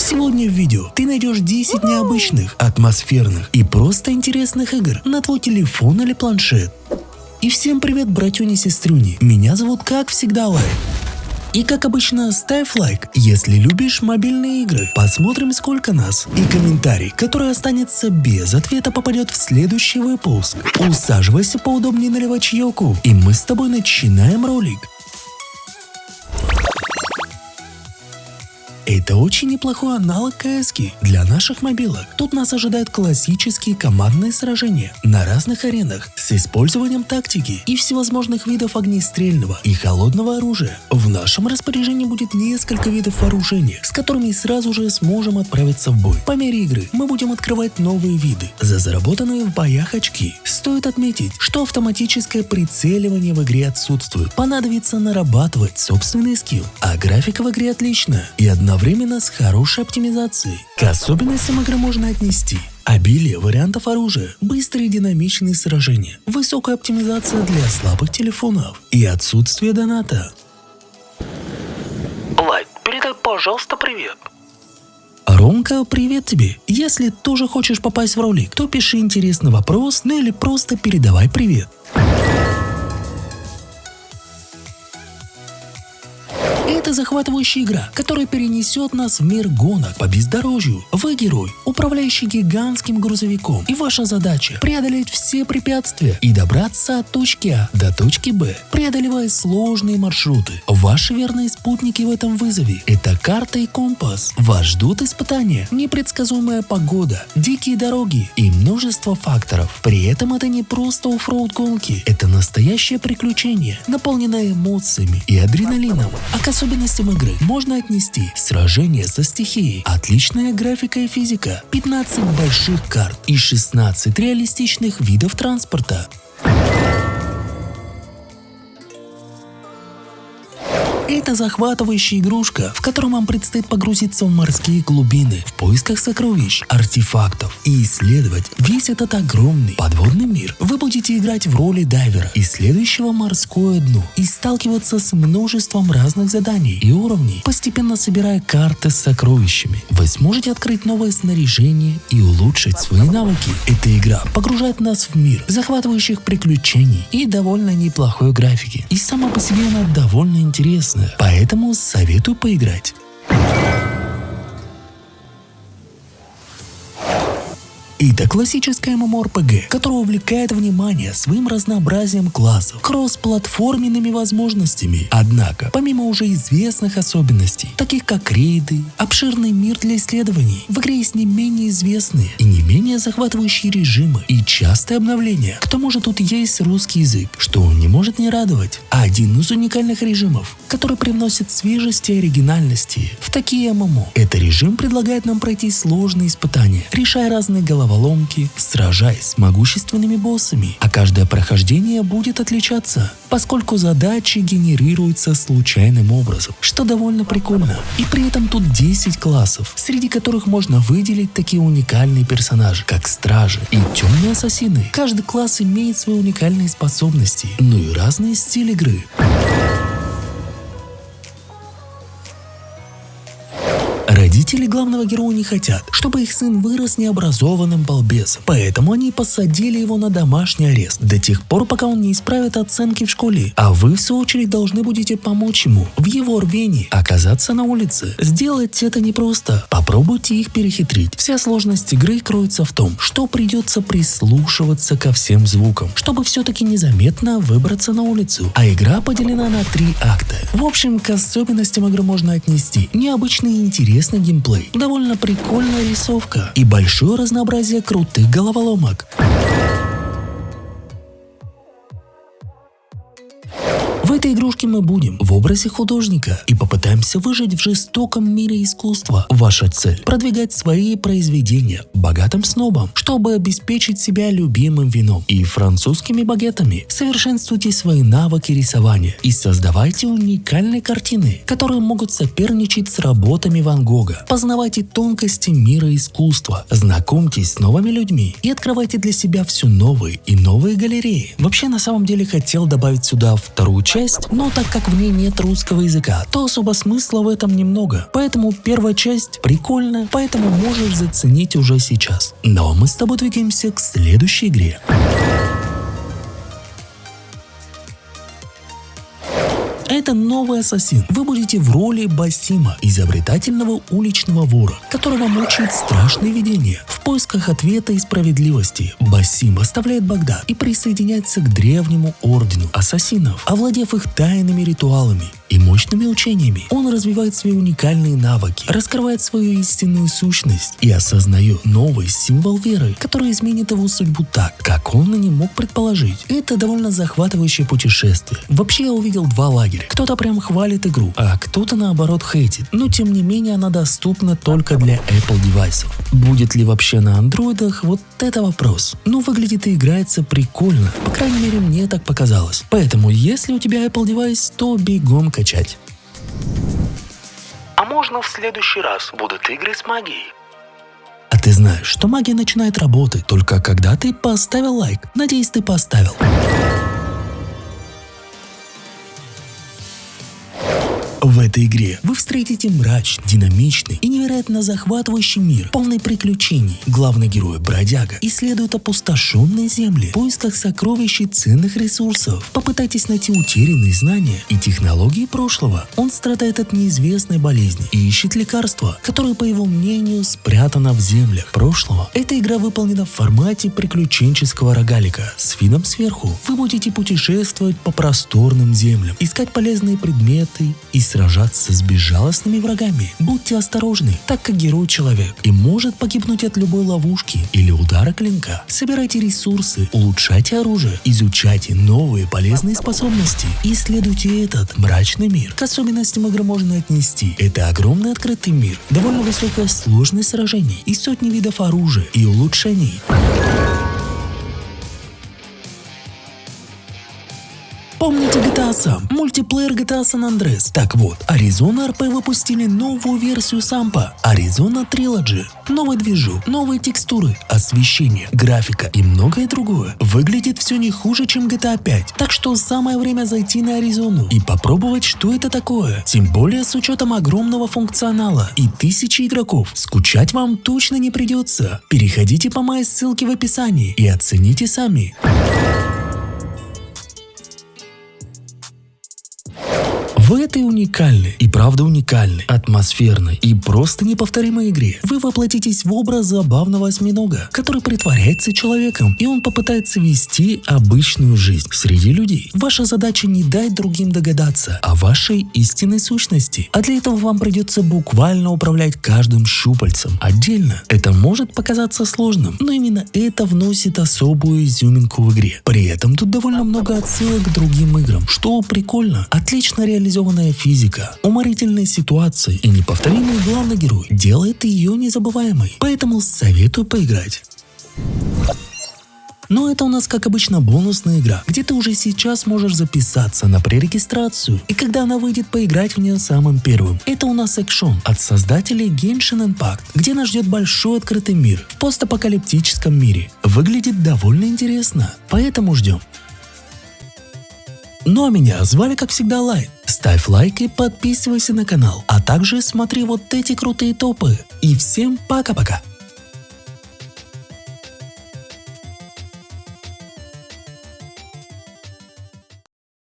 Сегодня в видео ты найдешь 10 необычных, атмосферных и просто интересных игр на твой телефон или планшет. И всем привет, братюни-сестрюни, меня зовут как всегда Лайт. И как обычно, ставь лайк, если любишь мобильные игры. Посмотрим, сколько нас. И комментарий, который останется без ответа, попадет в следующий выпуск. Усаживайся поудобнее, наливай чайку, и мы с тобой начинаем ролик. Это очень неплохой аналог CS для наших мобилок. Тут нас ожидают классические командные сражения на разных аренах с использованием тактики и всевозможных видов огнестрельного и холодного оружия. В нашем распоряжении будет несколько видов вооружения, с которыми сразу же сможем отправиться в бой. По мере игры мы будем открывать новые виды за заработанные в боях очки. Стоит отметить, что автоматическое прицеливание в игре отсутствует. Понадобится нарабатывать собственный скилл, а графика в игре отличная и одновременно с хорошей оптимизацией. К особенностям игры можно отнести обилие вариантов оружия, быстрые и динамичные сражения, высокая оптимизация для слабых телефонов и отсутствие доната. Лайт, передай, пожалуйста, привет. Ромка, привет тебе. Если тоже хочешь попасть в ролик, то пиши интересный вопрос, ну или просто передавай привет. Это захватывающая игра, которая перенесет нас в мир гонок по бездорожью. Вы герой, управляющий гигантским грузовиком, и ваша задача – преодолеть все препятствия и добраться от точки А до точки Б, преодолевая сложные маршруты. Ваши верные спутники в этом вызове – это карта и компас. Вас ждут испытания, непредсказуемая погода, дикие дороги и множество факторов. При этом это не просто оффроуд гонки, это настоящее приключение, наполненное эмоциями и адреналином. А к особенностям игры можно отнести сражение со стихией, отличная графика и физика, 15 больших карт и 16 реалистичных видов транспорта. Это захватывающая игрушка, в которой вам предстоит погрузиться в морские глубины в поисках сокровищ, артефактов и исследовать весь этот огромный подводный мир. Вы будете играть в роли дайвера, исследующего морское дно, и сталкиваться с множеством разных заданий и уровней, постепенно собирая карты с сокровищами. Вы сможете открыть новое снаряжение и улучшить свои навыки. Эта игра погружает нас в мир захватывающих приключений и довольно неплохой графики. И сама по себе она довольно интересная. Поэтому советую поиграть. Это классическая MMORPG, которая увлекает внимание своим разнообразием классов, кросс-платформенными возможностями. Однако, помимо уже известных особенностей, таких как рейды, обширный мир для исследований, в игре есть не менее известные и не менее захватывающие режимы и частые обновления. К тому же тут есть русский язык, что не может не радовать. А один из уникальных режимов, который привносит свежести и оригинальности в такие ММО. Этот режим предлагает нам пройти сложные испытания, решая разные головоломки, сражаясь с могущественными боссами, а каждое прохождение будет отличаться, поскольку задачи генерируются случайным образом, что довольно прикольно. И при этом тут 10 классов, среди которых можно выделить такие уникальные персонажи, как стражи и темные ассасины. Каждый класс имеет свои уникальные способности, ну и разные стили игры. Родители главного героя не хотят, чтобы их сын вырос необразованным балбесом, поэтому они посадили его на домашний арест до тех пор, пока он не исправит оценки в школе. А вы, в свою очередь, должны будете помочь ему в его рвении оказаться на улице. Сделать это непросто. Попробуйте их перехитрить. Вся сложность игры кроется в том, что придется прислушиваться ко всем звукам, чтобы все-таки незаметно выбраться на улицу. А игра поделена на 3 акта. В общем, к особенностям игры можно отнести необычный и интересный геймплей, довольно прикольная рисовка и большое разнообразие крутых головоломок. В этой игрушке мы будем в образе художника и попытаемся выжить в жестоком мире искусства. Ваша цель – продвигать свои произведения богатым снобам, чтобы обеспечить себя любимым вином и французскими багетами. Совершенствуйте свои навыки рисования и создавайте уникальные картины, которые могут соперничать с работами Ван Гога. Познавайте тонкости мира искусства, знакомьтесь с новыми людьми и открывайте для себя все новые и новые галереи. Вообще, на самом деле, хотел добавить сюда вторую часть, есть. Но так как в ней нет русского языка, то особо смысла в этом немного. Поэтому первая часть прикольная, поэтому можешь заценить уже сейчас. Но мы с тобой двигаемся к следующей игре. Это новый ассасин. Вы будете в роли Басима, изобретательного уличного вора, которого мучает страшные видения. В поисках ответа и справедливости Басим оставляет Багдад и присоединяется к древнему ордену ассасинов. Овладев их тайными ритуалами и мощными учениями, он развивает свои уникальные навыки, раскрывает свою истинную сущность и осознает новый символ веры, который изменит его судьбу так, как он и не мог предположить. Это довольно захватывающее путешествие. Вообще я увидел два лагеря. Кто-то прям хвалит игру, а кто-то наоборот хейтит. Но тем не менее она доступна только для Apple девайсов. Будет ли вообще на андроидах, вот это вопрос. Но выглядит и играется прикольно. По крайней мере мне так показалось. Поэтому если у тебя Apple девайс, то бегом качать. А можно в следующий раз будут игры с магией? А ты знаешь, что магия начинает работать только когда ты поставил лайк. Надеюсь, ты поставил. В этой игре вы встретите мрачный, динамичный и невероятно захватывающий мир, полный приключений. Главный герой бродяга исследует опустошенные земли в поисках сокровищ и ценных ресурсов. Попытайтесь найти утерянные знания и технологии прошлого. Он страдает от неизвестной болезни и ищет лекарства, которое, по его мнению, спрятано в землях прошлого. Эта игра выполнена в формате приключенческого рогалика с видом сверху. Вы будете путешествовать по просторным землям, искать полезные предметы и сражаться с безжалостными врагами. Будьте осторожны, так как герой человек и может погибнуть от любой ловушки или удара клинка. Собирайте ресурсы, улучшайте оружие, изучайте новые полезные способности и исследуйте этот мрачный мир. К особенностям игры можно отнести: это огромный открытый мир, довольно высокая сложность сражений и сотни видов оружия и улучшений. Помните GTA Sam, мультиплеер GTA San Andreas? Так вот, Arizona RP выпустили новую версию сампа Arizona Trilogy. Новый движок, новые текстуры, освещение, графика и многое другое. Выглядит все не хуже, чем GTA 5. Так что самое время зайти на Аризону и попробовать, что это такое. Тем более с учетом огромного функционала и тысячи игроков. Скучать вам точно не придется. Переходите по моей ссылке в описании и оцените сами. В этой уникальной и правда уникальной, атмосферной и просто неповторимой игре вы воплотитесь в образ забавного осьминога, который притворяется человеком, и он попытается вести обычную жизнь среди людей. Ваша задача не дать другим догадаться о вашей истинной сущности, а для этого вам придется буквально управлять каждым щупальцем отдельно. Это может показаться сложным, но именно это вносит особую изюминку в игре. При этом тут довольно много отсылок к другим играм, что прикольно. Отлично реализованная физика, уморительные ситуации и неповторимый главный герой делает ее незабываемой. Поэтому советую поиграть. Но это у нас, как обычно, бонусная игра, где ты уже сейчас можешь записаться на пререгистрацию, и когда она выйдет, поиграть в нее самым первым. Это у нас экшон от создателей Genshin Impact, где нас ждет большой открытый мир в постапокалиптическом мире. Выглядит довольно интересно, поэтому ждем. Ну а меня звали, как всегда, Лайт. Ставь лайк и подписывайся на канал, а также смотри вот эти крутые топы. И всем пока-пока.